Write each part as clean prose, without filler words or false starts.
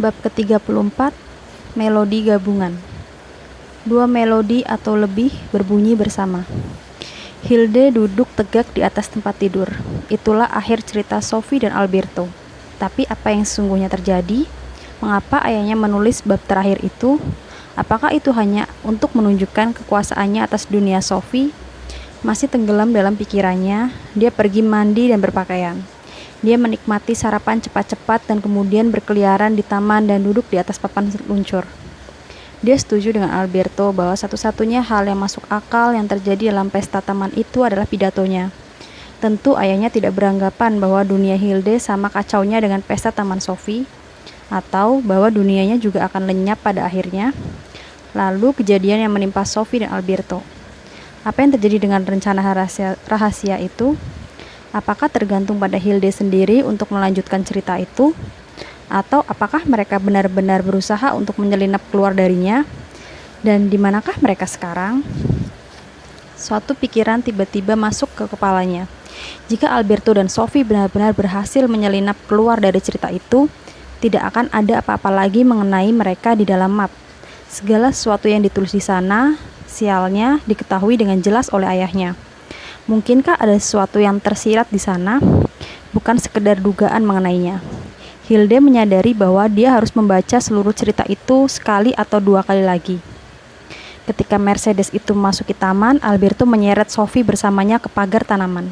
Bab ke-34, Melodi Gabungan. Dua melodi atau lebih berbunyi bersama. Hilde duduk tegak di atas tempat tidur. Itulah akhir cerita Sophie dan Alberto. Tapi apa yang sesungguhnya terjadi? Mengapa ayahnya menulis bab terakhir itu? Apakah itu hanya untuk menunjukkan kekuasaannya atas dunia Sophie? Masih tenggelam dalam pikirannya, dia pergi mandi dan berpakaian. Dia menikmati sarapan cepat-cepat dan kemudian berkeliaran di taman dan duduk di atas papan luncur. Dia setuju dengan Alberto bahwa satu-satunya hal yang masuk akal yang terjadi dalam pesta taman itu adalah pidatonya. Tentu ayahnya tidak beranggapan bahwa dunia Hilde sama kacaunya dengan pesta taman Sophie, atau bahwa dunianya juga akan lenyap pada akhirnya. Lalu kejadian yang menimpa Sophie dan Alberto. Apa yang terjadi dengan rencana rahasia itu? Apakah tergantung pada Hilde sendiri untuk melanjutkan cerita itu? Atau apakah mereka benar-benar berusaha untuk menyelinap keluar darinya? Dan di manakah mereka sekarang? Suatu pikiran tiba-tiba masuk ke kepalanya. Jika Alberto dan Sophie benar-benar berhasil menyelinap keluar dari cerita itu, tidak akan ada apa-apa lagi mengenai mereka di dalam map. Segala sesuatu yang ditulis di sana, sialnya, diketahui dengan jelas oleh ayahnya. Mungkinkah ada sesuatu yang tersirat di sana? Bukan sekedar dugaan mengenainya. Hilde menyadari bahwa dia harus membaca seluruh cerita itu sekali atau dua kali lagi. Ketika Mercedes itu memasuki taman, Alberto menyeret Sophie bersamanya ke pagar tanaman.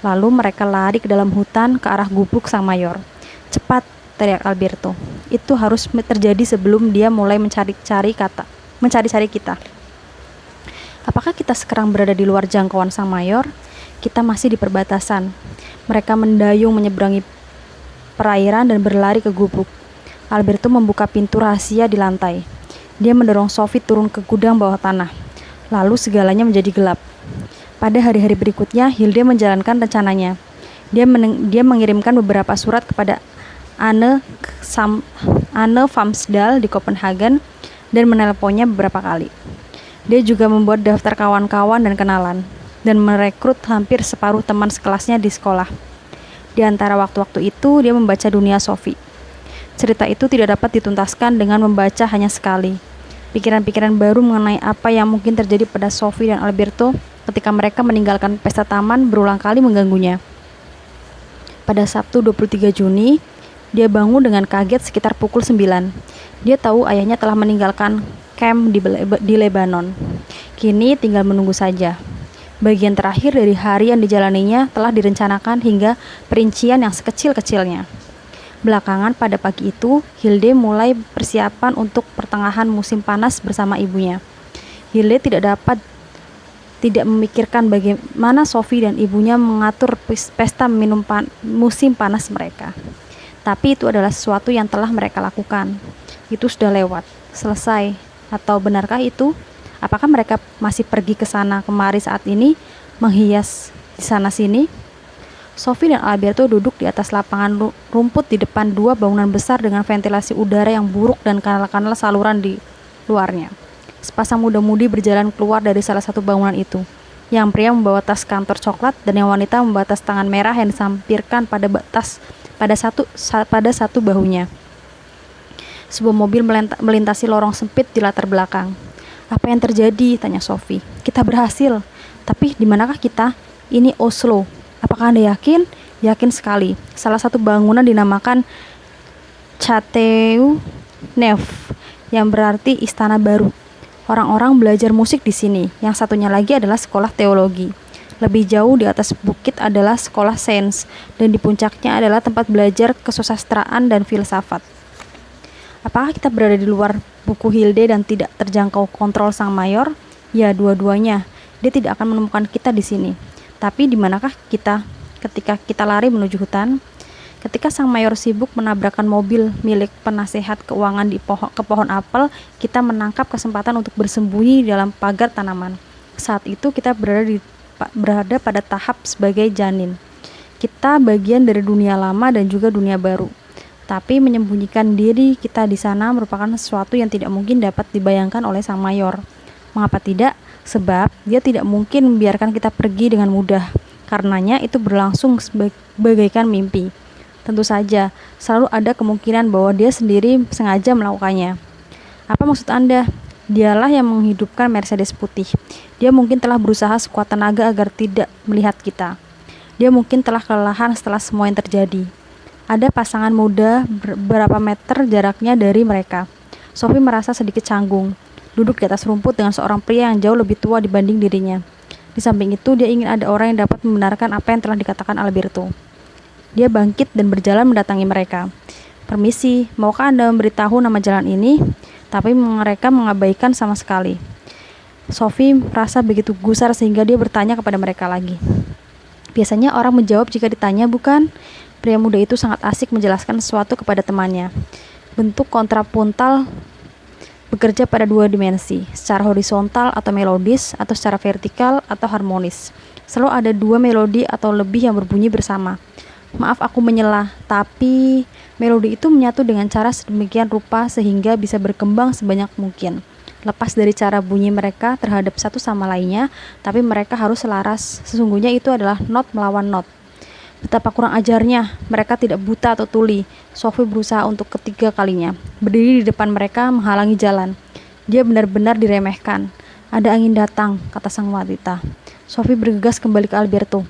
Lalu mereka lari ke dalam hutan ke arah gubuk sang mayor. "Cepat!" teriak Alberto. "Itu harus terjadi sebelum dia mulai mencari-cari kita. Apakah kita sekarang berada di luar jangkauan sang mayor? Kita masih di perbatasan." Mereka mendayung menyeberangi perairan dan berlari ke gubuk. Alberto membuka pintu rahasia di lantai. Dia mendorong Sophie turun ke gudang bawah tanah. Lalu segalanya menjadi gelap. Pada hari-hari berikutnya, Hilde menjalankan rencananya. Dia mengirimkan beberapa surat kepada Anne Famsdal di Copenhagen dan menelponnya beberapa kali. Dia juga membuat daftar kawan-kawan dan kenalan, dan merekrut hampir separuh teman sekelasnya di sekolah. Di antara waktu-waktu itu, dia membaca dunia Sophie. Cerita itu tidak dapat dituntaskan dengan membaca hanya sekali. Pikiran-pikiran baru mengenai apa yang mungkin terjadi pada Sophie dan Alberto ketika mereka meninggalkan pesta taman berulang kali mengganggunya. Pada Sabtu 23 Juni, dia bangun dengan kaget sekitar pukul 9. Dia tahu ayahnya telah meninggalkan camp di Lebanon. Kini tinggal menunggu saja. Bagian terakhir dari hari yang dijalaninya telah direncanakan hingga perincian yang sekecil-kecilnya. Belakangan pada pagi itu, Hilde mulai persiapan untuk pertengahan musim panas bersama ibunya. Hilde tidak memikirkan bagaimana Sophie dan ibunya mengatur pesta musim panas mereka. Tapi itu adalah sesuatu yang telah mereka lakukan. Itu sudah lewat, selesai. Atau benarkah itu? Apakah mereka masih pergi ke sana kemari saat ini, menghias di sana-sini? Sophie dan Alberto duduk di atas lapangan rumput di depan dua bangunan besar dengan ventilasi udara yang buruk dan kanal-kanal saluran di luarnya. Sepasang muda-mudi berjalan keluar dari salah satu bangunan itu. Yang pria membawa tas kantor coklat dan yang wanita membawa tas tangan merah yang disampirkan pada satu bahunya. Sebuah mobil melintasi lorong sempit di latar belakang. "Apa yang terjadi?" tanya Sophie. "Kita berhasil. Tapi di manakah kita? Ini Oslo. Apakah Anda yakin?" "Yakin sekali. Salah satu bangunan dinamakan Chateau Neuf, yang berarti istana baru. Orang-orang belajar musik di sini. Yang satunya lagi adalah sekolah teologi. Lebih jauh di atas bukit adalah sekolah sains, dan di puncaknya adalah tempat belajar kesusastraan dan filsafat." Apakah kita berada di luar buku Hilde dan tidak terjangkau kontrol sang mayor? Ya, dua-duanya. Dia tidak akan menemukan kita di sini. Tapi di manakah kita ketika kita lari menuju hutan? Ketika sang mayor sibuk menabrakkan mobil milik penasehat keuangan ke pohon apel, kita menangkap kesempatan untuk bersembunyi di dalam pagar tanaman. Saat itu kita berada pada tahap sebagai janin. Kita bagian dari dunia lama dan juga dunia baru. Tapi menyembunyikan diri kita di sana merupakan sesuatu yang tidak mungkin dapat dibayangkan oleh sang mayor. Mengapa tidak? Sebab dia tidak mungkin membiarkan kita pergi dengan mudah. Karenanya itu berlangsung bagaikan mimpi. Tentu saja, selalu ada kemungkinan bahwa dia sendiri sengaja melakukannya. Apa maksud Anda? Dialah yang menghidupkan Mercedes putih. Dia mungkin telah berusaha sekuat tenaga agar tidak melihat kita. Dia mungkin telah kelelahan setelah semua yang terjadi. Ada pasangan muda beberapa meter jaraknya dari mereka. Sophie merasa sedikit canggung, duduk di atas rumput dengan seorang pria yang jauh lebih tua dibanding dirinya. Di samping itu, dia ingin ada orang yang dapat membenarkan apa yang telah dikatakan Alberto. Dia bangkit dan berjalan mendatangi mereka. Permisi, maukah Anda memberitahu nama jalan ini? Tapi mereka mengabaikan sama sekali. Sophie merasa begitu gusar sehingga dia bertanya kepada mereka lagi. Biasanya orang menjawab jika ditanya, bukan? Pria muda itu sangat asik menjelaskan sesuatu kepada temannya. Bentuk kontrapuntal bekerja pada dua dimensi, secara horizontal atau melodis, atau secara vertikal atau harmonis. Selalu ada dua melodi atau lebih yang berbunyi bersama. Maaf aku menyela, tapi melodi itu menyatu dengan cara sedemikian rupa sehingga bisa berkembang sebanyak mungkin. Lepas dari cara bunyi mereka terhadap satu sama lainnya, tapi mereka harus selaras. Sesungguhnya itu adalah not melawan not. Betapa kurang ajarnya, mereka tidak buta atau tuli. Sophie berusaha untuk ketiga kalinya, berdiri di depan mereka menghalangi jalan. Dia benar-benar diremehkan. Ada angin datang, kata sang wanita. Sophie bergegas kembali ke Alberto.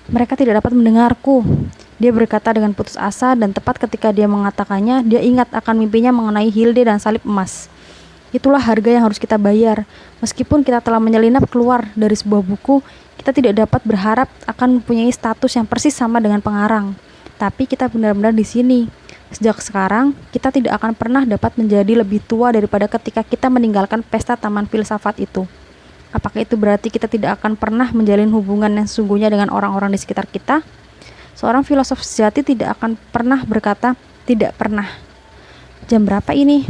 Mereka tidak dapat mendengarku. Dia berkata dengan putus asa, dan tepat ketika dia mengatakannya, dia ingat akan mimpinya mengenai Hilde dan salib emas. Itulah harga yang harus kita bayar. Meskipun kita telah menyelinap keluar dari sebuah buku, kita tidak dapat berharap akan mempunyai status yang persis sama dengan pengarang. Tapi kita benar-benar di sini. Sejak sekarang, kita tidak akan pernah dapat menjadi lebih tua daripada ketika kita meninggalkan pesta taman filsafat itu. Apakah itu berarti kita tidak akan pernah menjalin hubungan yang sesungguhnya dengan orang-orang di sekitar kita? Seorang filosof sejati tidak akan pernah berkata, tidak pernah. Jam berapa ini?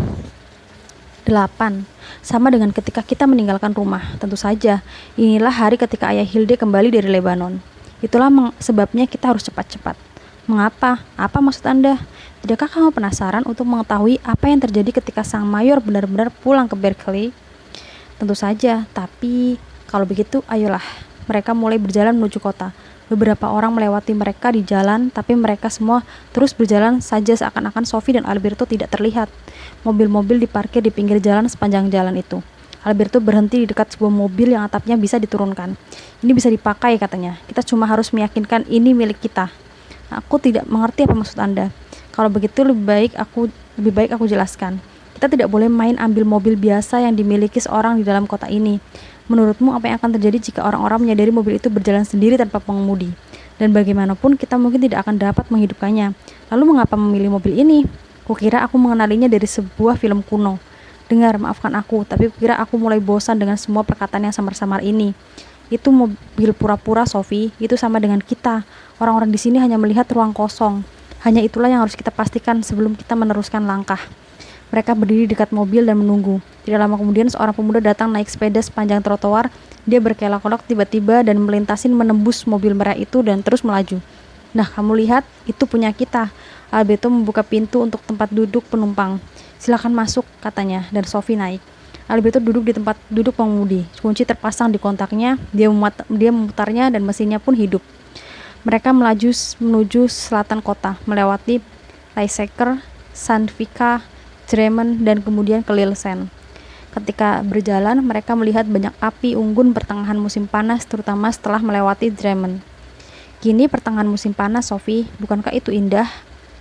8. Sama dengan ketika kita meninggalkan rumah. Tentu saja, inilah hari ketika ayah Hilde kembali dari Lebanon. Itulah sebabnya kita harus cepat-cepat. Mengapa? Apa maksud Anda? Tidakkah kamu penasaran untuk mengetahui apa yang terjadi ketika sang mayor benar-benar pulang ke Berkeley? Tentu saja, tapi kalau begitu, ayolah. Mereka mulai berjalan menuju kota. Beberapa orang melewati mereka di jalan, tapi mereka semua terus berjalan saja seakan-akan Sophie dan Alberto tidak terlihat. Mobil-mobil diparkir di pinggir jalan sepanjang jalan itu. Alberto berhenti di dekat sebuah mobil yang atapnya bisa diturunkan. Ini bisa dipakai, katanya. Kita cuma harus meyakinkan ini milik kita. Aku tidak mengerti apa maksud Anda. Kalau begitu lebih baik aku jelaskan. Kita tidak boleh main ambil mobil biasa yang dimiliki seorang di dalam kota ini. Menurutmu apa yang akan terjadi jika orang-orang menyadari mobil itu berjalan sendiri tanpa pengemudi? Dan bagaimanapun kita mungkin tidak akan dapat menghidupkannya. Lalu mengapa memilih mobil ini? Kukira aku mengenalinya dari sebuah film kuno. Dengar, maafkan aku, tapi kukira aku mulai bosan dengan semua perkataan yang samar-samar ini. Itu mobil pura-pura, Sophie. Itu sama dengan kita. Orang-orang di sini hanya melihat ruang kosong. Hanya itulah yang harus kita pastikan sebelum kita meneruskan langkah. Mereka berdiri dekat mobil dan menunggu. Tidak lama kemudian seorang pemuda datang naik sepeda sepanjang trotoar. Dia berkelok-kelok tiba-tiba dan melintasi menembus mobil merah itu dan terus melaju. Nah, kamu lihat, itu punya kita. Alberto membuka pintu untuk tempat duduk penumpang. Silakan masuk, katanya, dan Sophie naik. Alberto duduk di tempat duduk pengemudi. Kunci terpasang di kontaknya. Dia memutarnya dan mesinnya pun hidup. Mereka melaju menuju selatan kota, melewati Leicester, Sandvika, Bremen, dan kemudian ke Lilsen. Ketika berjalan, mereka melihat banyak api unggun pertengahan musim panas, terutama setelah melewati Bremen. Kini pertengahan musim panas, Sophie, bukankah itu indah?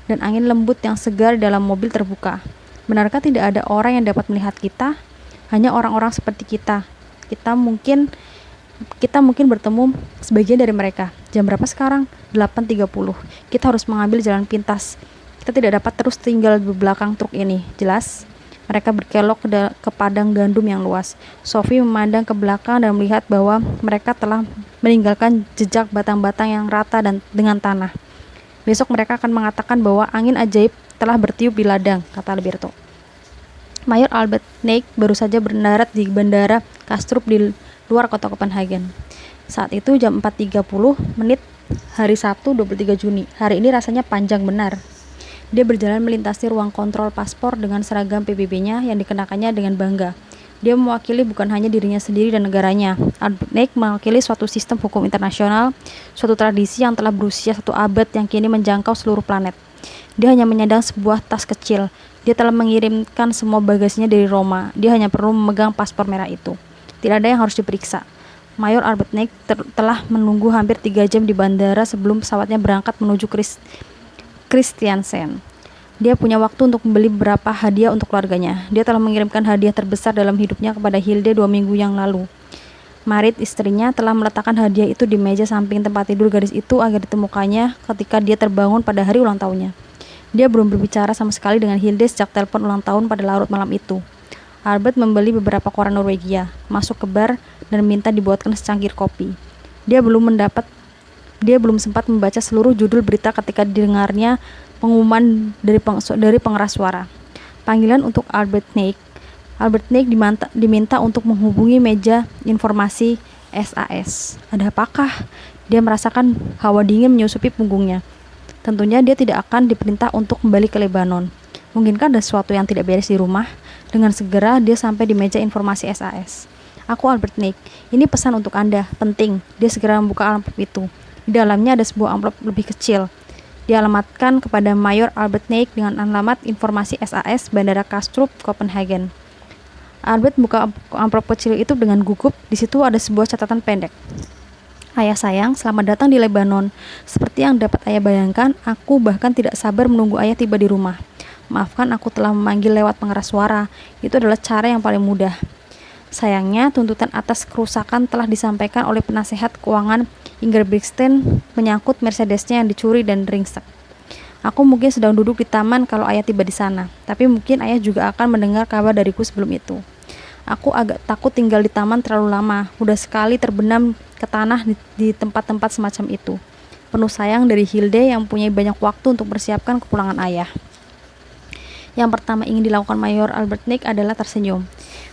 Dan angin lembut yang segar dalam mobil terbuka. Benarkah tidak ada orang yang dapat melihat kita? Hanya orang-orang seperti kita. Kita mungkin bertemu sebagian dari mereka. Jam berapa sekarang? 8.30. Kita harus mengambil jalan pintas. Kita tidak dapat terus tinggal di belakang truk ini. Jelas? Mereka berkelok ke padang gandum yang luas. Sophie memandang ke belakang dan melihat bahwa mereka telah meninggalkan jejak batang-batang yang rata dan dengan tanah. Besok mereka akan mengatakan bahwa angin ajaib telah bertiup di ladang, kata Alberto. Mayor Albert Neik baru saja mendarat di bandara Kastrup di luar kota Copenhagen. Saat itu jam 4.30 hari Sabtu 23 Juni. Hari ini rasanya panjang benar. Dia berjalan melintasi ruang kontrol paspor dengan seragam PBB-nya yang dikenakannya dengan bangga. Dia mewakili bukan hanya dirinya sendiri dan negaranya. Albert Neik mewakili suatu sistem hukum internasional, suatu tradisi yang telah berusia 1 abad yang kini menjangkau seluruh planet. Dia hanya menyandang sebuah tas kecil. Dia telah mengirimkan semua bagasinya dari Roma. Dia hanya perlu memegang paspor merah itu. Tidak ada yang harus diperiksa. Mayor Arbuthnot telah menunggu hampir 3 jam di bandara sebelum pesawatnya berangkat menuju Kristiansand. Dia punya waktu untuk membeli beberapa hadiah untuk keluarganya. Dia telah mengirimkan hadiah terbesar dalam hidupnya kepada Hilde 2 minggu yang lalu. Marit, istrinya, telah meletakkan hadiah itu di meja samping tempat tidur gadis itu agar ditemukannya ketika dia terbangun pada hari ulang tahunnya. Dia belum berbicara sama sekali dengan Hilde sejak telepon ulang tahun pada larut malam itu. Albert membeli beberapa koran Norwegia, masuk ke bar, dan minta dibuatkan secangkir kopi. Dia belum sempat membaca seluruh judul berita ketika didengarnya pengumuman dari pengeras suara. Panggilan untuk Arbuthnot. Arbuthnot diminta untuk menghubungi meja informasi SAS. Ada apakah? Dia merasakan hawa dingin menyusupi punggungnya. Tentunya dia tidak akan diperintah untuk kembali ke Lebanon. Mungkinkah ada sesuatu yang tidak beres di rumah? Dengan segera dia sampai di meja informasi SAS. Aku Arbuthnot. Ini pesan untuk Anda. Penting. Dia segera membuka amplop itu. Di dalamnya ada sebuah amplop lebih kecil. Dialamatkan kepada Mayor Arbuthnot dengan alamat informasi SAS Bandara Kastrup, Copenhagen. Albert buka amplop kecil itu dengan gugup. Di situ ada sebuah catatan pendek. Ayah sayang, selamat datang di Lebanon. Seperti yang dapat ayah bayangkan, aku bahkan tidak sabar menunggu ayah tiba di rumah. Maafkan aku telah memanggil lewat pengeras suara. Itu adalah cara yang paling mudah. Sayangnya, tuntutan atas kerusakan telah disampaikan oleh penasehat keuangan Ingebrigtsen menyangkut Mercedesnya yang dicuri dan ringsek. Aku mungkin sedang duduk di taman kalau ayah tiba di sana, tapi mungkin ayah juga akan mendengar kabar dariku sebelum itu. Aku agak takut tinggal di taman terlalu lama, mudah sekali terbenam ke tanah di tempat-tempat semacam itu. Penuh sayang dari Hilde yang punya banyak waktu untuk persiapkan kepulangan ayah. Yang pertama ingin dilakukan Mayor Arbuthnot adalah tersenyum.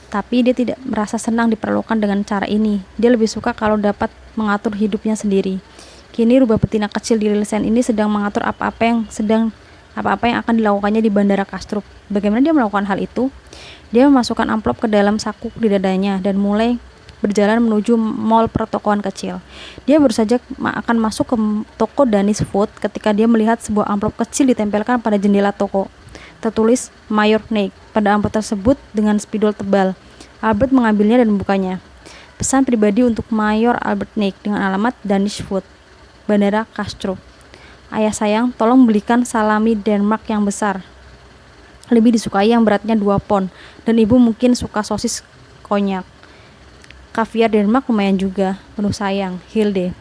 Tapi dia tidak merasa senang diperlakukan dengan cara ini. Dia lebih suka kalau dapat mengatur hidupnya sendiri. Kini rubah betina kecil di Lillesand ini sedang mengatur apa-apa yang akan dilakukannya di Bandara Kastrup. Bagaimana dia melakukan hal itu? Dia memasukkan amplop ke dalam saku di dadanya dan mulai berjalan menuju mall pertokoan kecil. Dia baru saja akan masuk ke toko Danish Food ketika dia melihat sebuah amplop kecil ditempelkan pada jendela toko. Tertulis Mayor Arbuthnot pada amplop tersebut dengan spidol tebal. Albert mengambilnya dan membukanya. Pesan pribadi untuk Mayor Arbuthnot dengan alamat Danish Food, Bandara Kastrup. Ayah sayang, tolong belikan salami Denmark yang besar. Lebih disukai yang beratnya 2 pon. Dan ibu mungkin suka sosis konyak. Kaviar Denmark lumayan juga. Penuh sayang, Hilde.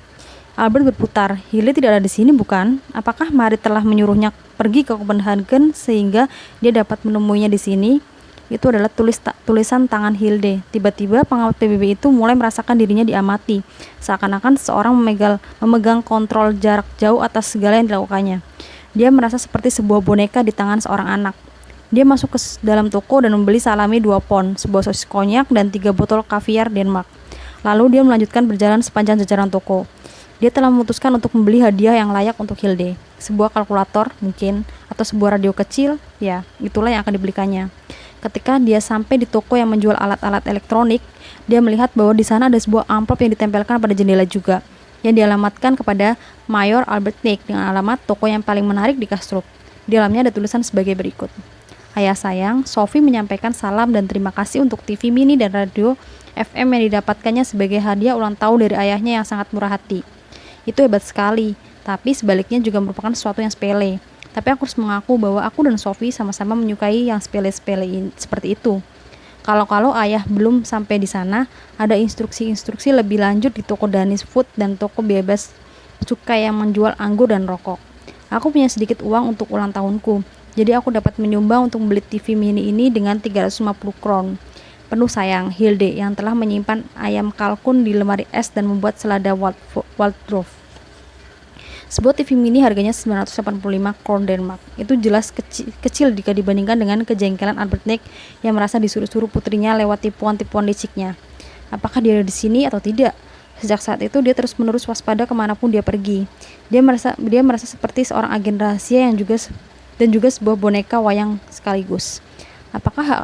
Albert berputar. Hilde tidak ada di sini, bukan? Apakah Marit telah menyuruhnya pergi ke Copenhagen sehingga dia dapat menemuinya di sini? Itu adalah tulisan tangan Hilde. Tiba-tiba pengawal PBB itu mulai merasakan dirinya diamati, seakan-akan seseorang memegang kontrol jarak jauh atas segala yang dilakukannya. Dia merasa seperti sebuah boneka di tangan seorang anak. Dia masuk ke dalam toko dan membeli salami 2 pon, sebuah sosis konyak, dan 3 botol kaviar Denmark. Lalu dia melanjutkan berjalan sepanjang jajaran toko. Dia telah memutuskan untuk membeli hadiah yang layak untuk Hilde. Sebuah kalkulator mungkin, atau sebuah radio kecil, ya itulah yang akan dibelikannya. Ketika dia sampai di toko yang menjual alat-alat elektronik, dia melihat bahwa di sana ada sebuah amplop yang ditempelkan pada jendela juga, yang dialamatkan kepada Mayor Arbuthnot dengan alamat toko yang paling menarik di Kastrup. Di dalamnya ada tulisan sebagai berikut. Ayah sayang, Sophie menyampaikan salam dan terima kasih untuk TV mini dan radio FM yang didapatkannya sebagai hadiah ulang tahun dari ayahnya yang sangat murah hati. Itu hebat sekali, tapi sebaliknya juga merupakan sesuatu yang sepele. Tapi aku harus mengaku bahwa aku dan Sophie sama-sama menyukai yang sepele-sepele seperti itu. Kalau ayah belum sampai di sana, ada instruksi-instruksi lebih lanjut di toko Danish Food dan toko bebas cukai yang menjual anggur dan rokok. Aku punya sedikit uang untuk ulang tahunku, jadi aku dapat menyumbang untuk membeli TV mini ini dengan 350 kron. Penuh sayang, Hilde yang telah menyimpan ayam kalkun di lemari es dan membuat selada Waldorf. Sebuah TV mini harganya 985 kron Denmark. Itu jelas kecil jika dibandingkan dengan kejengkelan Arbuthnot yang merasa disuruh-suruh putrinya lewat tipuan-tipuan liciknya. Apakah dia ada di sini atau tidak? Sejak saat itu dia terus-menerus waspada kemanapun dia pergi. Dia merasa seperti seorang agen rahasia yang juga sebuah boneka wayang sekaligus. Apakah hak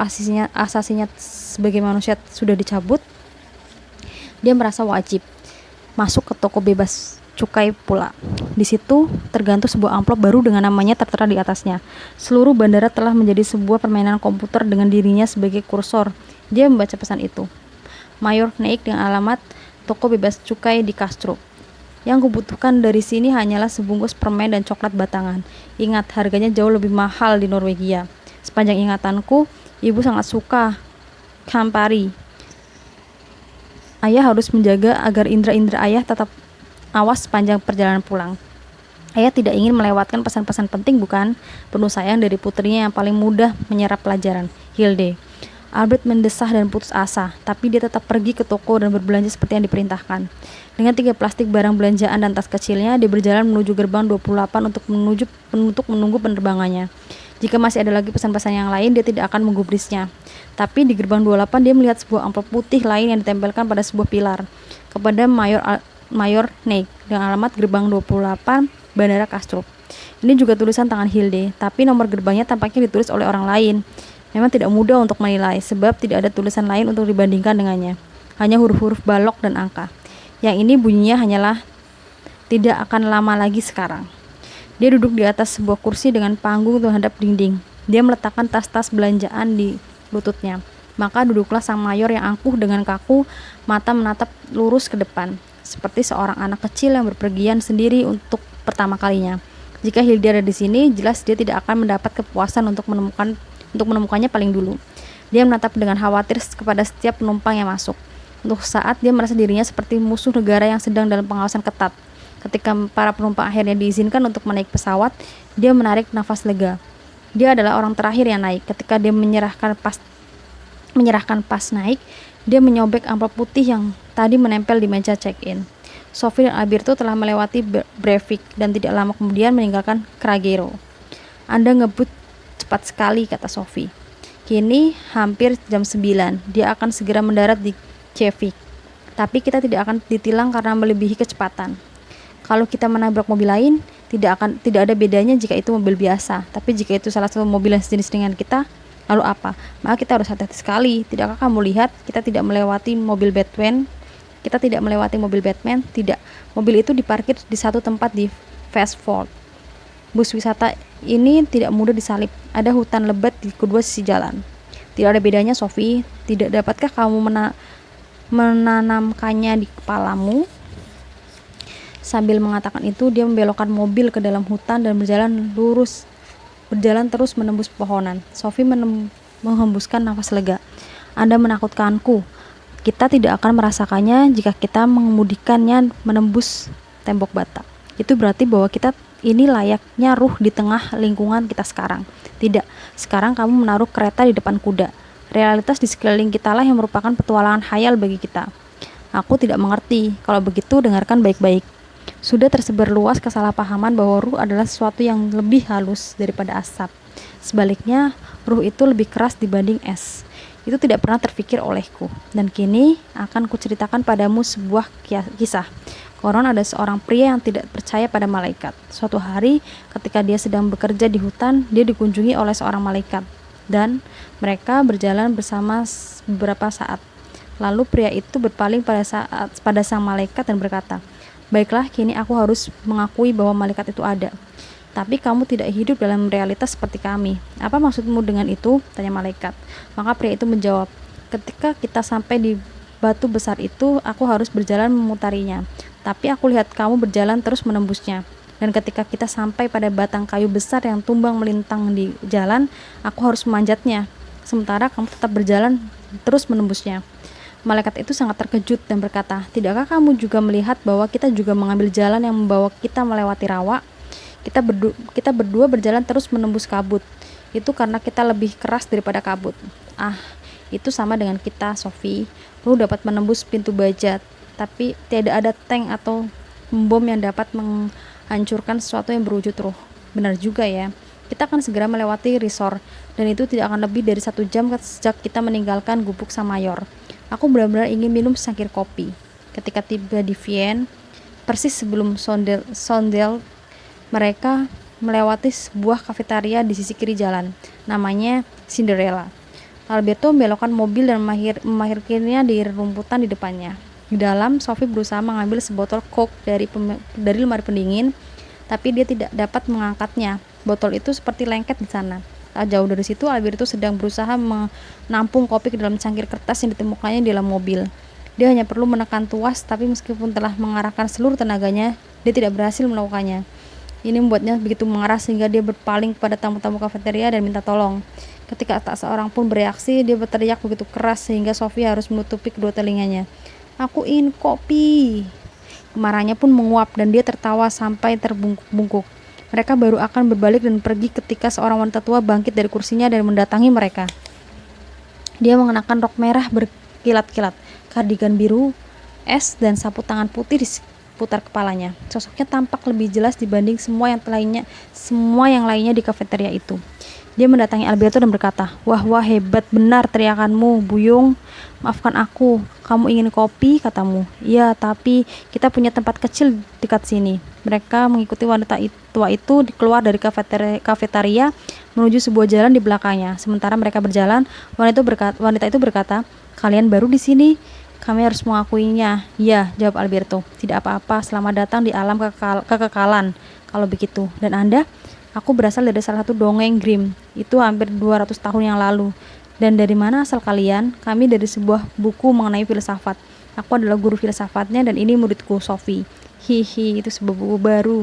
asasinya sebagai manusia sudah dicabut? Dia merasa wajib masuk ke toko bebas cukai pula. Di situ tergantung sebuah amplop baru dengan namanya tertera di atasnya. Seluruh bandara telah menjadi sebuah permainan komputer dengan dirinya sebagai kursor. Dia membaca pesan itu. Mayor naik dengan alamat toko bebas cukai di Kastrup. Yang kubutuhkan dari sini hanyalah sebungkus permen dan coklat batangan. Ingat, harganya jauh lebih mahal di Norwegia. Sepanjang ingatanku, ibu sangat suka Campari. Ayah harus menjaga agar indera-indera ayah tetap awas sepanjang perjalanan pulang. Ayah tidak ingin melewatkan pesan-pesan penting, bukan? Penuh sayang dari putrinya yang paling mudah menyerap pelajaran, Hilde. Albert mendesah dan putus asa, tapi dia tetap pergi ke toko dan berbelanja seperti yang diperintahkan. Dengan 3 plastik barang belanjaan dan tas kecilnya, dia berjalan menuju gerbang 28 untuk menunggu penerbangannya. Jika masih ada lagi pesan-pesan yang lain, dia tidak akan menggubrisnya. Tapi di gerbang 28 dia melihat sebuah amplop putih lain yang ditempelkan pada sebuah pilar. Kepada Mayor Neik dengan alamat gerbang 28 Bandara Kastrup. Ini juga tulisan tangan Hilde, tapi nomor gerbangnya tampaknya ditulis oleh orang lain. Memang tidak mudah untuk menilai, sebab tidak ada tulisan lain untuk dibandingkan dengannya. Hanya huruf-huruf balok dan angka. Yang ini bunyinya hanyalah tidak akan lama lagi sekarang. Dia duduk di atas sebuah kursi dengan panggung menghadap dinding. Dia meletakkan tas-tas belanjaan di lututnya. Maka duduklah sang mayor yang angkuh dengan kaku, mata menatap lurus ke depan, seperti seorang anak kecil yang berpergian sendiri untuk pertama kalinya. Jika Hilde ada di sini, jelas dia tidak akan mendapat kepuasan untuk menemukannya paling dulu. Dia menatap dengan khawatir kepada setiap penumpang yang masuk. Untuk saat dia merasa dirinya seperti musuh negara yang sedang dalam pengawasan ketat. Ketika para penumpang akhirnya diizinkan untuk menaik pesawat, dia menarik nafas lega. Dia adalah orang terakhir yang naik. Ketika dia menyerahkan pas naik, dia menyobek amplop putih yang tadi menempel di meja check-in. Sophie dan Alberto telah melewati Breivik dan tidak lama kemudian meninggalkan Kragero. Anda ngebut cepat sekali, kata Sophie. Kini hampir jam 9. Dia akan segera mendarat di Kjevik. Tapi kita tidak akan ditilang karena melebihi kecepatan. Kalau kita menabrak mobil lain, tidak ada bedanya jika itu mobil biasa. Tapi jika itu salah satu mobil yang sejenis dengan kita, lalu apa? Maka kita harus hati-hati sekali. Tidakkah kamu lihat kita tidak melewati mobil Batman? Kita tidak melewati mobil Batman? Tidak. Mobil itu diparkir di satu tempat di Vestfold. Bus wisata ini tidak mudah disalip. Ada hutan lebat di kedua sisi jalan. Tidak ada bedanya, Sophie. Tidak dapatkah kamu menanamkannya di kepalamu? Sambil mengatakan itu, dia membelokkan mobil ke dalam hutan dan berjalan terus menembus pepohonan. Sophie menghembuskan nafas lega. Anda menakutkanku. Kita tidak akan merasakannya jika kita mengemudikannya menembus tembok bata. Itu berarti bahwa kita ini layaknya ruh di tengah lingkungan kita sekarang. Tidak, sekarang kamu menaruh kereta di depan kuda. Realitas di sekeliling kita lah yang merupakan petualangan khayal bagi kita. Aku tidak mengerti. Kalau begitu, dengarkan baik-baik. Sudah tersebar luas kesalahpahaman bahwa ruh adalah sesuatu yang lebih halus daripada asap. Sebaliknya, ruh itu lebih keras dibanding es. Itu tidak pernah terfikir olehku. Dan kini akan kuceritakan padamu sebuah kisah. Konon ada seorang pria yang tidak percaya pada malaikat. Suatu hari, ketika dia sedang bekerja di hutan, dia dikunjungi oleh seorang malaikat. Dan mereka berjalan bersama beberapa saat. Lalu pria itu berpaling pada sang malaikat dan berkata, "Baiklah, kini aku harus mengakui bahwa malaikat itu ada. Tapi kamu tidak hidup dalam realitas seperti kami. Apa maksudmu dengan itu?" tanya malaikat. Maka pria itu menjawab, "Ketika kita sampai di batu besar itu, aku harus berjalan memutarinya. Tapi aku lihat kamu berjalan terus menembusnya. Dan ketika kita sampai pada batang kayu besar yang tumbang melintang di jalan, aku harus memanjatnya. Sementara kamu tetap berjalan terus menembusnya." Malaikat itu sangat terkejut dan berkata, "Tidakkah kamu juga melihat bahwa kita juga mengambil jalan yang membawa kita melewati rawa? Kita berdua berjalan terus menembus kabut. Itu karena kita lebih keras daripada kabut." "Ah, itu sama dengan kita, Sophie. Ruh dapat menembus pintu baja, tapi tidak ada tank atau bom yang dapat menghancurkan sesuatu yang berwujud ruh." "Benar juga ya. Kita akan segera melewati resort, dan itu tidak akan lebih dari 1 jam sejak kita meninggalkan gubuk sang mayor. Aku benar-benar ingin minum secangkir kopi." Ketika tiba di Vienne, persis sebelum Sondel, mereka melewati sebuah kafetaria di sisi kiri jalan. Namanya Cinderella. Alberto membelokkan mobil dan memahirkannya di rumputan di depannya. Di dalam, Sophie berusaha mengambil sebotol Coke dari lemari pendingin, tapi dia tidak dapat mengangkatnya. Botol itu seperti lengket di sana. Tak jauh dari situ, Alberto sedang berusaha menampung kopi ke dalam cangkir kertas yang ditemukannya di dalam mobil. Dia hanya perlu menekan tuas, tapi meskipun telah mengarahkan seluruh tenaganya, dia tidak berhasil melakukannya. Ini membuatnya begitu marah sehingga dia berpaling kepada tamu-tamu kafeteria dan minta tolong. Ketika tak seorang pun bereaksi, dia berteriak begitu keras sehingga Sophie harus menutupi kedua telinganya. "Aku ingin kopi." Kemarahannya pun menguap dan dia tertawa sampai terbungkuk-bungkuk. Mereka baru akan berbalik dan pergi ketika seorang wanita tua bangkit dari kursinya dan mendatangi mereka. Dia mengenakan rok merah berkilat-kilat, kardigan biru, dan sapu tangan putih di seputar kepalanya. Sosoknya tampak lebih jelas dibanding semua yang lainnya di kafeteria itu. Dia mendatangi Alberto dan berkata, "Wah, hebat benar teriakanmu, Buyung. Maafkan aku, kamu ingin kopi, katamu." "Iya, tapi kita punya tempat kecil dekat sini." Mereka mengikuti wanita tua itu keluar dari kafeteria menuju sebuah jalan di belakangnya. Sementara mereka berjalan, wanita itu berkata, "Kalian baru di sini? Kami harus mengakuinya." "Ya," jawab Alberto. "Tidak apa-apa, selamat datang di alam kekekalan, kalau begitu. Dan Anda?" "Aku berasal dari salah satu dongeng Grimm. Itu hampir 200 tahun yang lalu." "Dan dari mana asal kalian?" "Kami dari sebuah buku mengenai filsafat. Aku adalah guru filsafatnya dan ini muridku, Sophie." "Hihi, itu sebuah buku baru."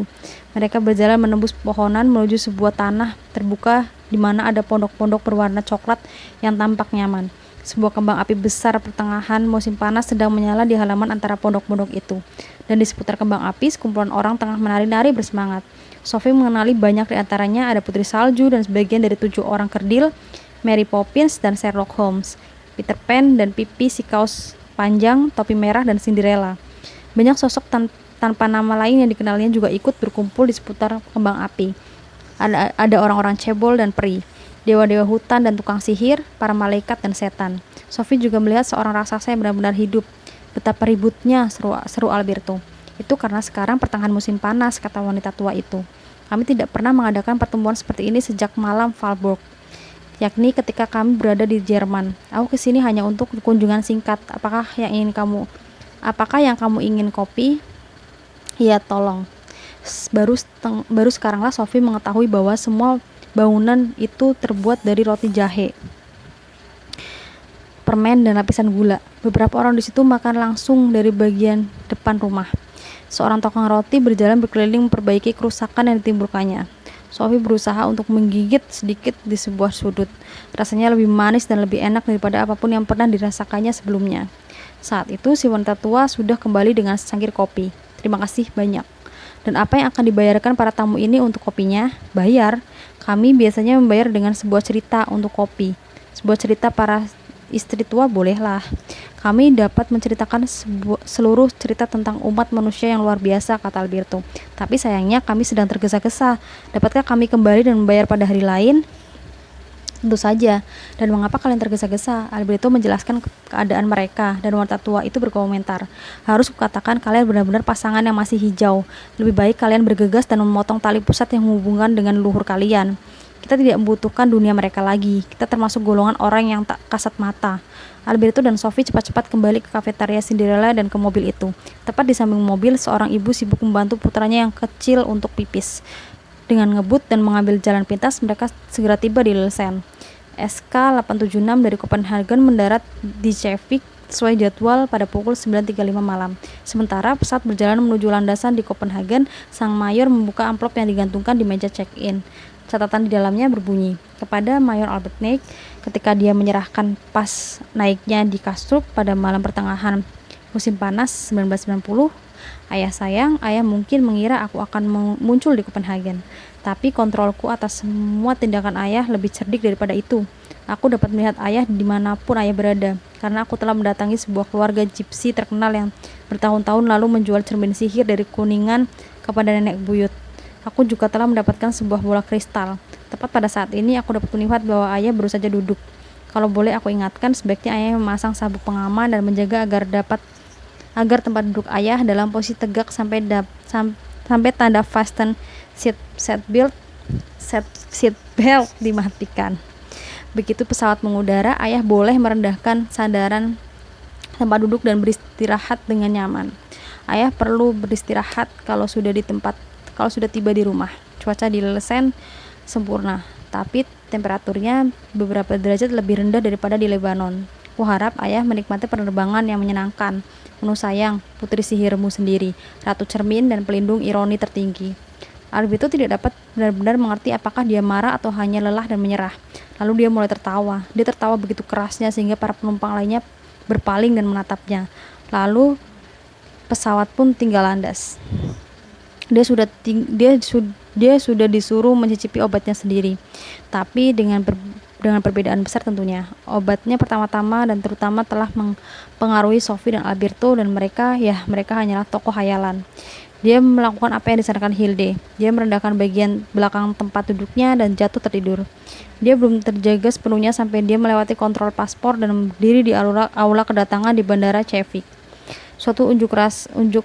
Mereka berjalan menembus pohonan menuju sebuah tanah terbuka di mana ada pondok-pondok berwarna coklat yang tampak nyaman. Sebuah kembang api besar pertengahan musim panas sedang menyala di halaman antara pondok-pondok itu. Dan di seputar kembang api, sekumpulan orang tengah menari-nari bersemangat. Sophie mengenali banyak di antaranya, ada Putri Salju dan sebagian dari 7 orang kerdil, Mary Poppins dan Sherlock Holmes, Peter Pan dan Pippi si kaos panjang, topi merah dan Cinderella. Banyak sosok tanpa nama lain yang dikenalnya juga ikut berkumpul di seputar kembang api. Ada orang-orang cebol dan peri, dewa-dewa hutan dan tukang sihir, para malaikat dan setan. Sophie juga melihat seorang raksasa yang benar-benar hidup. "Betapa ributnya," seru Alberto. "Itu karena sekarang pertengahan musim panas," kata wanita tua itu. "Kami tidak pernah mengadakan pertemuan seperti ini sejak malam Valborg, yakni ketika kami berada di Jerman. Aku kesini hanya untuk kunjungan singkat. Apakah yang kamu ingin kopi?" "Ya, tolong." Baru sekaranglah Sophie mengetahui bahwa semua bangunan itu terbuat dari roti jahe, permen, dan lapisan gula. Beberapa orang di situ makan langsung dari bagian depan rumah. Seorang tukang roti berjalan berkeliling memperbaiki kerusakan yang ditimbulkannya. Sophie berusaha untuk menggigit sedikit di sebuah sudut. Rasanya lebih manis dan lebih enak daripada apapun yang pernah dirasakannya sebelumnya. Saat itu si wanita tua sudah kembali dengan secangkir kopi. "Terima kasih banyak." "Dan apa yang akan dibayarkan para tamu ini untuk kopinya?" "Bayar? Kami biasanya membayar dengan sebuah cerita untuk kopi." "Sebuah cerita para istri tua bolehlah. Kami dapat menceritakan seluruh cerita tentang umat manusia yang luar biasa," kata Alberto. "Tapi sayangnya kami sedang tergesa-gesa. Dapatkah kami kembali dan membayar pada hari lain?" "Tentu saja. Dan mengapa kalian tergesa-gesa?" Alberto menjelaskan keadaan mereka, dan wanita tua itu berkomentar, "Harus kukatakan kalian benar-benar pasangan yang masih hijau. Lebih baik kalian bergegas dan memotong tali pusat yang menghubungkan dengan leluhur kalian. Kita tidak membutuhkan dunia mereka lagi. Kita termasuk golongan orang yang tak kasat mata." Alberto dan Sophie cepat-cepat kembali ke kafeteria Cinderella dan ke mobil itu. Tepat di samping mobil, seorang ibu sibuk membantu putranya yang kecil untuk pipis. Dengan ngebut dan mengambil jalan pintas, mereka segera tiba di Lelsen. SK-876 dari Copenhagen mendarat di Kjevik sesuai jadwal pada pukul 9.35 malam. Sementara pesawat berjalan menuju landasan di Copenhagen, sang mayor membuka amplop yang digantungkan di meja check-in. Catatan di dalamnya berbunyi, "Kepada Mayor Albert Naik, ketika dia menyerahkan pas naiknya di Kastrup pada malam pertengahan musim panas 1990, ayah sayang, ayah mungkin mengira aku akan muncul di Copenhagen. Tapi kontrolku atas semua tindakan ayah lebih cerdik daripada itu. Aku dapat melihat ayah dimanapun ayah berada, karena aku telah mendatangi sebuah keluarga gypsy terkenal yang bertahun-tahun lalu menjual cermin sihir dari Kuningan kepada nenek buyut. Aku juga telah mendapatkan sebuah bola kristal. Tepat pada saat ini aku dapat melihat bahwa ayah baru saja duduk. Kalau boleh aku ingatkan, sebaiknya ayah memasang sabuk pengaman dan menjaga agar tempat duduk ayah dalam posisi tegak sampai tanda fasten seatbelt dimatikan. Begitu pesawat mengudara, ayah boleh merendahkan sandaran tempat duduk dan beristirahat dengan nyaman. Ayah perlu beristirahat kalau sudah tiba di rumah. Cuaca di Lesen sempurna, tapi temperaturnya beberapa derajat lebih rendah daripada di Lebanon. Kuharap ayah menikmati penerbangan yang menyenangkan. Penuh sayang, putri sihirmu sendiri, ratu cermin dan pelindung ironi tertinggi. Alberto tidak dapat benar-benar mengerti apakah dia marah atau hanya lelah dan menyerah. Lalu dia mulai tertawa. Dia tertawa begitu kerasnya sehingga para penumpang lainnya berpaling dan menatapnya. Lalu pesawat pun tinggal landas. Dia sudah disuruh mencicipi obatnya sendiri, tapi dengan perbedaan besar tentunya. Obatnya pertama-tama dan terutama telah mempengaruhi Sophie dan Alberto, dan mereka hanyalah tokoh hayalan. Dia melakukan apa yang disarankan Hilde. Dia merendahkan bagian belakang tempat duduknya dan jatuh tertidur. Dia belum terjaga sepenuhnya sampai dia melewati kontrol paspor dan berdiri di aula kedatangan di Bandara Cevik. Suatu unjuk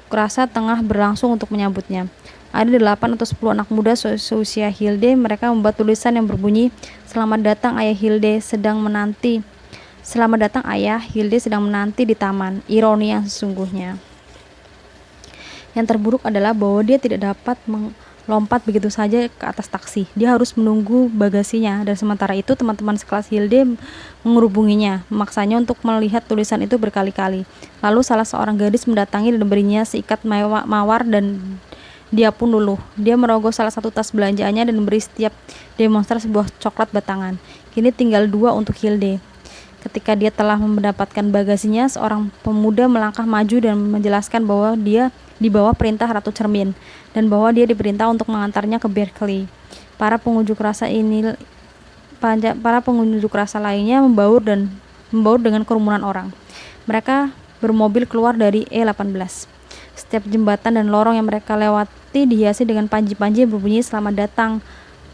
rasa tengah berlangsung untuk menyambutnya. Ada 8 atau 10 anak muda seusia Hilde. Mereka membuat tulisan yang berbunyi, "Selamat datang Ayah Hilde sedang menanti di taman." Ironi yang sesungguhnya. Yang terburuk adalah bahwa dia tidak dapat melompat begitu saja ke atas taksi. Dia harus menunggu bagasinya, dan sementara itu teman-teman sekelas Hilde menghubunginya, memaksanya untuk melihat tulisan itu berkali-kali. Lalu salah seorang gadis mendatangi dan memberinya seikat mawar, dan dia pun luluh. Dia merogoh salah satu tas belanjaannya dan memberi setiap demonstran sebuah coklat batangan. Kini tinggal 2 untuk Hilde. Ketika dia telah mendapatkan bagasinya, seorang pemuda melangkah maju dan menjelaskan bahwa dia di bawah perintah Ratu Cermin dan bahwa dia diperintah untuk mengantarnya ke Berkeley. Para pengunjuk rasa lainnya membaur dengan kerumunan orang. Mereka bermobil keluar dari E18. Setiap jembatan dan lorong yang mereka lewati dihiasi dengan panji-panji yang berbunyi, "Selamat datang.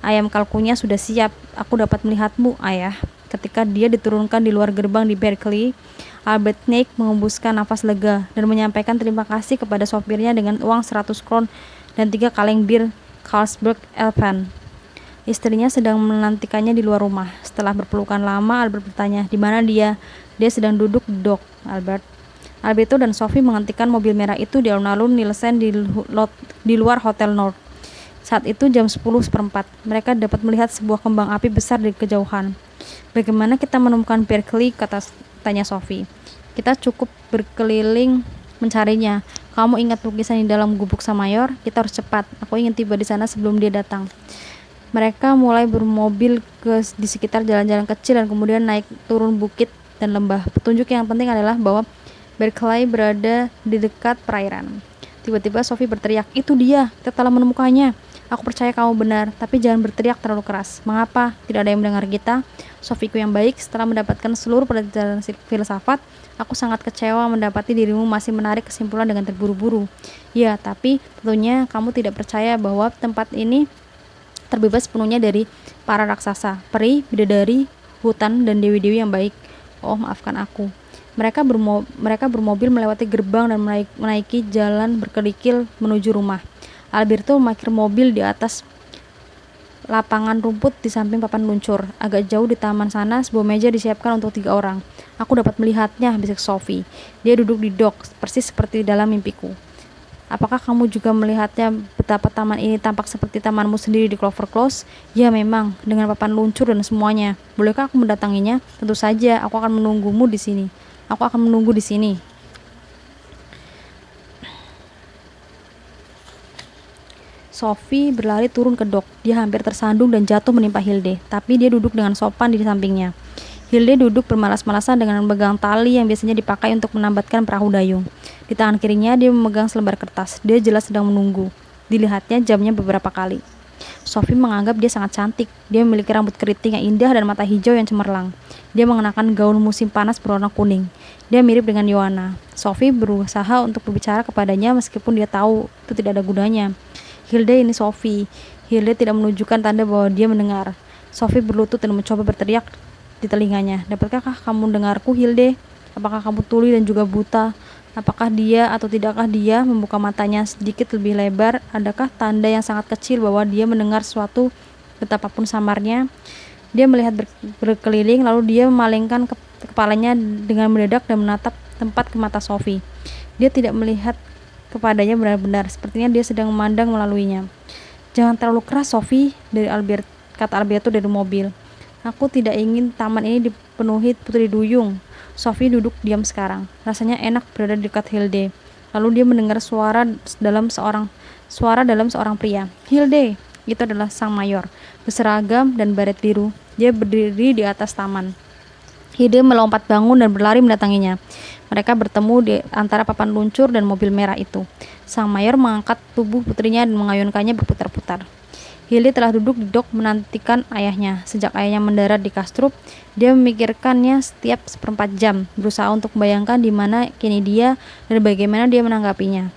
Ayam kalkunya sudah siap. Aku dapat melihatmu, Ayah." Ketika dia diturunkan di luar gerbang di Berkeley, Albert Nick mengembuskan nafas lega dan menyampaikan terima kasih kepada sopirnya dengan uang 100 kron dan 3 kaleng bir Carlsberg Elfen. Istrinya sedang menantikannya di luar rumah. Setelah berpelukan lama, Albert bertanya, "Di mana dia?" "Dia sedang duduk di dock, Albert." Alberto dan Sophie menghentikan mobil merah itu di alun-alun Nielsen di luar Hotel North. Saat itu jam 10:04. Mereka dapat melihat sebuah kembang api besar di kejauhan. "Bagaimana kita menemukan Berkeley?" tanya Sophie. "Kita cukup berkeliling mencarinya. Kamu ingat lukisan di dalam gubuk Samayor? Kita harus cepat. Aku ingin tiba di sana sebelum dia datang." Mereka mulai bermobil di sekitar jalan-jalan kecil dan kemudian naik turun bukit dan lembah. Petunjuk yang penting adalah bahwa Berkeley berada di dekat perairan. Tiba-tiba Sophie berteriak, "Itu dia! Kita telah menemukannya. Aku percaya kamu benar, tapi jangan berteriak terlalu keras." "Mengapa? Tidak ada yang mendengar kita?" "Sophieku yang baik, setelah mendapatkan seluruh pelajaran filsafat, aku sangat kecewa mendapati dirimu masih menarik kesimpulan dengan terburu-buru." "Ya, tapi tentunya kamu tidak percaya bahwa tempat ini terbebas sepenuhnya dari para raksasa, peri, bidadari, hutan, dan dewi-dewi yang baik." "Oh, maafkan aku." Mereka bermobil melewati gerbang dan menaiki jalan berkerikil menuju rumah. Alberto memarkir mobil di atas lapangan rumput di samping papan luncur. Agak jauh di taman sana, sebuah meja disiapkan untuk 3 orang. "Aku dapat melihatnya," bisik Sophie. "Dia duduk di dock, persis seperti dalam mimpiku." "Apakah kamu juga melihatnya betapa taman ini tampak seperti tamanmu sendiri di Clover Close?" "Ya, memang, dengan papan luncur dan semuanya." "Bolehkah aku mendatanginya?" "Tentu saja, aku akan menunggu di sini." Sophie berlari turun ke dok. Dia hampir tersandung dan jatuh menimpa Hilde, tapi dia duduk dengan sopan di sampingnya. Hilde duduk bermalas-malasan dengan memegang tali yang biasanya dipakai untuk menambatkan perahu dayung. Di tangan kirinya dia memegang selembar kertas. Dia jelas sedang menunggu. Dilihatnya jamnya beberapa kali. Sophie menganggap dia sangat cantik. Dia memiliki rambut keriting yang indah dan mata hijau yang cemerlang. Dia mengenakan gaun musim panas berwarna kuning. Dia mirip dengan Joanna. Sophie berusaha untuk berbicara kepadanya meskipun dia tahu itu tidak ada gunanya. "Hilde, ini Sophie." Hilde tidak menunjukkan tanda bahwa dia mendengar. Sophie berlutut dan mencoba berteriak di telinganya. "Dapatkah kamu mendengarku, Hilde? Apakah kamu tuli dan juga buta? Apakah dia atau tidakkah dia?" Membuka matanya sedikit lebih lebar. Adakah tanda yang sangat kecil bahwa dia mendengar sesuatu betapapun samarnya? Dia melihat berkeliling, lalu dia memalingkan kepalanya dengan mendadak dan menatap tempat ke mata Sophie. Dia tidak melihat kepadanya benar-benar, sepertinya dia sedang memandang melaluinya. Jangan terlalu keras, Sophie, kata Alberto dari mobil. Aku tidak ingin taman ini dipenuhi putri duyung. Sophie duduk diam sekarang. Rasanya enak berada di dekat Hilde. Lalu dia mendengar suara dalam seorang pria. Hilde, itu adalah sang mayor, berseragam dan baret biru. Dia berdiri di atas taman. Hilde melompat bangun dan berlari mendatanginya. Mereka bertemu di antara papan luncur dan mobil merah itu. Sang mayor mengangkat tubuh putrinya dan mengayunkannya berputar-putar. Hilde telah duduk di dok menantikan ayahnya. Sejak ayahnya mendarat di Kastrup, dia memikirkannya setiap seperempat jam, berusaha untuk membayangkan di mana kini dia dan bagaimana dia menanggapinya.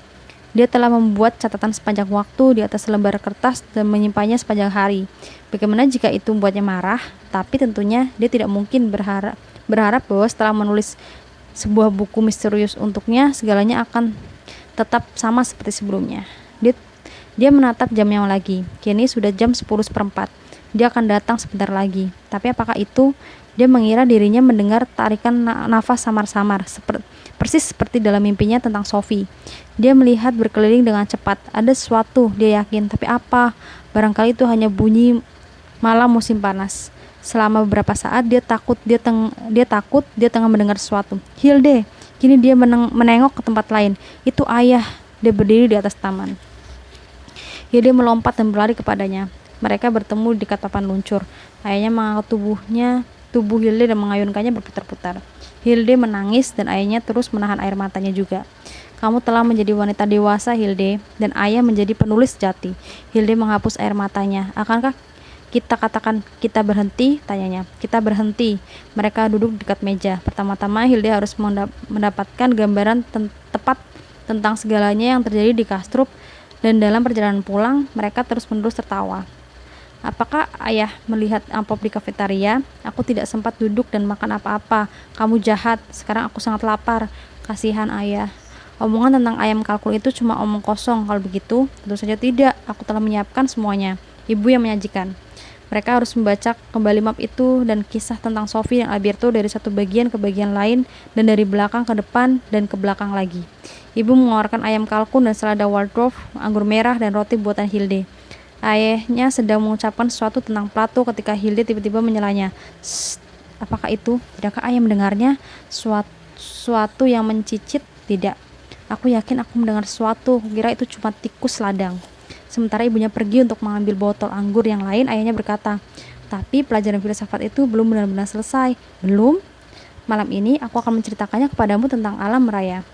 Dia telah membuat catatan sepanjang waktu di atas lembar kertas dan menyimpannya sepanjang hari. Bagaimana jika itu membuatnya marah? Tapi tentunya dia tidak mungkin berharap bahwa setelah menulis sebuah buku misterius untuknya, segalanya akan tetap sama seperti sebelumnya. Dia menatap jamnya lagi. Kini sudah jam 10:04. Dia akan datang sebentar lagi. Tapi apakah itu? Dia mengira dirinya mendengar tarikan nafas samar-samar, persis seperti dalam mimpinya tentang Sophie. Dia melihat berkeliling dengan cepat. Ada sesuatu, dia yakin. Tapi apa? Barangkali itu hanya bunyi malam musim panas. Selama beberapa saat dia takut dia tengah mendengar sesuatu. Hilde. Kini dia menengok ke tempat lain. Itu ayah. Dia berdiri di atas taman. Hilde melompat dan berlari kepadanya. Mereka bertemu di dekat papan luncur. Ayahnya mengangkat tubuh Hilde dan mengayunkannya berputar-putar. Hilde menangis dan ayahnya terus menahan air matanya juga. Kamu telah menjadi wanita dewasa, Hilde, dan ayah menjadi penulis sejati. Hilde menghapus air matanya. Akankah kita katakan kita berhenti? Tanyanya. Kita berhenti. Mereka duduk di dekat meja. Pertama-tama Hilde harus mendapatkan gambaran tepat tentang segalanya yang terjadi di Kastrup. Dan dalam perjalanan pulang, mereka terus-menerus tertawa. Apakah ayah melihat amplop di kafetaria? Aku tidak sempat duduk dan makan apa-apa. Kamu jahat. Sekarang aku sangat lapar. Kasihan ayah. Omongan tentang ayam kalkun itu cuma omong kosong. Kalau begitu, tentu saja tidak. Aku telah menyiapkan semuanya. Ibu yang menyajikan. Mereka harus membaca kembali map itu dan kisah tentang Sophie dan Alberto dari satu bagian ke bagian lain dan dari belakang ke depan dan ke belakang lagi. Ibu mengeluarkan ayam kalkun dan selada Waldorf, anggur merah dan roti buatan Hilde. Ayahnya sedang mengucapkan sesuatu tentang Plato ketika Hilde tiba-tiba menyelanya. Apakah itu? Tidakkah ayah mendengarnya? Suatu yang mencicit? Tidak. Aku yakin aku mendengar sesuatu. Kira itu cuma tikus ladang. Sementara ibunya pergi untuk mengambil botol anggur yang lain, ayahnya berkata, tapi pelajaran filsafat itu belum benar-benar selesai. Belum? Malam ini aku akan menceritakannya kepadamu tentang alam raya.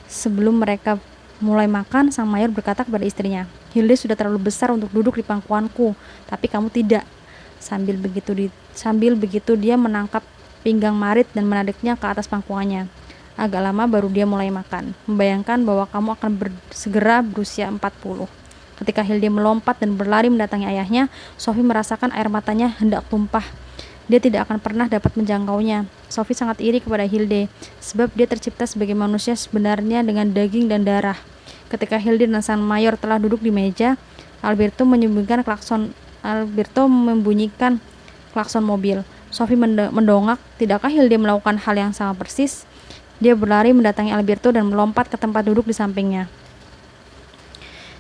Sebelum mereka mulai makan, sang mayor berkata kepada istrinya, Hilde sudah terlalu besar untuk duduk di pangkuanku, tapi kamu tidak. Sambil begitu dia menangkap pinggang Marit dan menadiknya ke atas pangkuannya. Agak lama baru dia mulai makan, membayangkan bahwa kamu akan segera berusia 40. Ketika Hilde melompat dan berlari mendatangi ayahnya, Sophie merasakan air matanya hendak tumpah. Dia tidak akan pernah dapat menjangkaunya. Sophie sangat iri kepada Hilde, sebab dia tercipta sebagai manusia sebenarnya dengan daging dan darah. Ketika Hilde dan sang mayor telah duduk di meja, Alberto membunyikan klakson mobil. Sophie mendongak. Tidakkah Hilde melakukan hal yang sama persis? Dia berlari mendatangi Alberto dan melompat ke tempat duduk di sampingnya.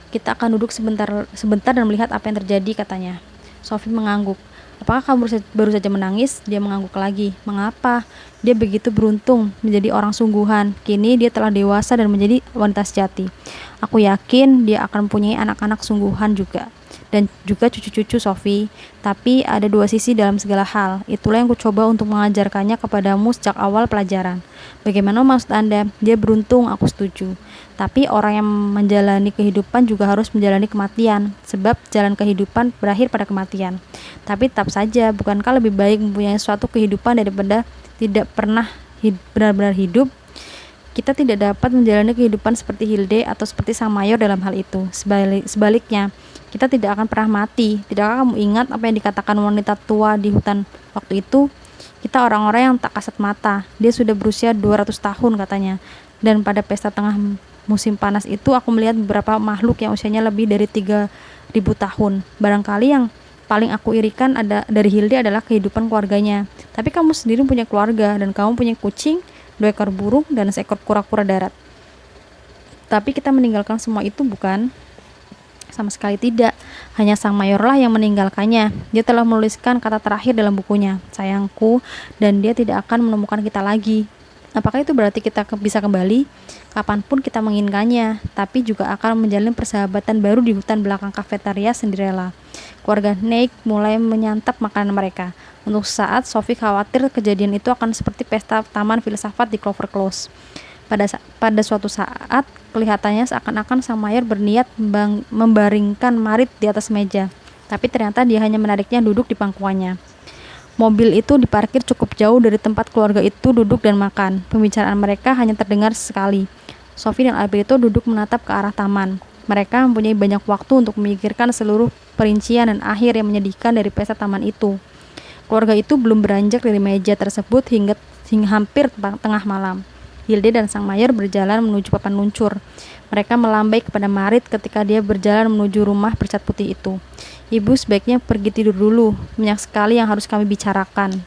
Kita akan duduk sebentar dan melihat apa yang terjadi, katanya. Sophie mengangguk. Apakah kamu baru saja menangis? Dia mengangguk lagi. Mengapa? Dia begitu beruntung menjadi orang sungguhan. Kini dia telah dewasa dan menjadi wanita sejati. Aku yakin dia akan mempunyai anak-anak sungguhan juga. Dan juga cucu-cucu Sophie. Tapi ada dua sisi dalam segala hal. Itulah yang kucoba untuk mengajarkannya kepadamu sejak awal pelajaran. Bagaimana maksud Anda? Dia beruntung, aku setuju. Tapi orang yang menjalani kehidupan juga harus menjalani kematian, sebab jalan kehidupan berakhir pada kematian. Tapi tetap saja, bukankah lebih baik mempunyai suatu kehidupan daripada tidak pernah benar-benar hidup? Kita tidak dapat menjalani kehidupan seperti Hilde atau seperti sang mayor dalam hal itu. Sebaliknya, kita tidak akan pernah mati. Tidakkah kamu ingat apa yang dikatakan wanita tua di hutan waktu itu? Kita orang-orang yang tak kasat mata. Dia sudah berusia 200 tahun katanya. Dan pada pesta tengah musim panas itu aku melihat beberapa makhluk yang usianya lebih dari 3.000 tahun. Barangkali yang paling aku irikan dari Hilde adalah kehidupan keluarganya. Tapi kamu sendiri punya keluarga dan kamu punya kucing. 2 ekor burung, dan seekor kura-kura darat. Tapi kita meninggalkan semua itu, bukan? Sama sekali tidak. Hanya sang mayorlah yang meninggalkannya. Dia telah menuliskan kata terakhir dalam bukunya, sayangku, dan dia tidak akan menemukan kita lagi. Apakah itu berarti kita bisa kembali? Kapanpun kita menginginkannya, tapi juga akan menjalin persahabatan baru di hutan belakang kafetaria Cinderella. Keluarga Nate mulai menyantap makanan mereka. Untuk saat, Sophie khawatir kejadian itu akan seperti pesta taman filsafat di Clover Close. Pada suatu saat, kelihatannya seakan-akan sang mayor berniat membaringkan Marit di atas meja, tapi ternyata dia hanya menariknya duduk di pangkuannya. Mobil itu diparkir cukup jauh dari tempat keluarga itu duduk dan makan. Pembicaraan mereka hanya terdengar sekali. Sophie dan Alberto duduk menatap ke arah taman. Mereka mempunyai banyak waktu untuk memikirkan seluruh perincian dan akhir yang menyedihkan dari pesta taman itu. Keluarga itu belum beranjak dari meja tersebut hingga hampir tengah malam. Hilde dan sang mayor berjalan menuju papan luncur. Mereka melambai kepada Marit ketika dia berjalan menuju rumah bercat putih itu. Ibu sebaiknya pergi tidur dulu. Banyak sekali yang harus kami bicarakan.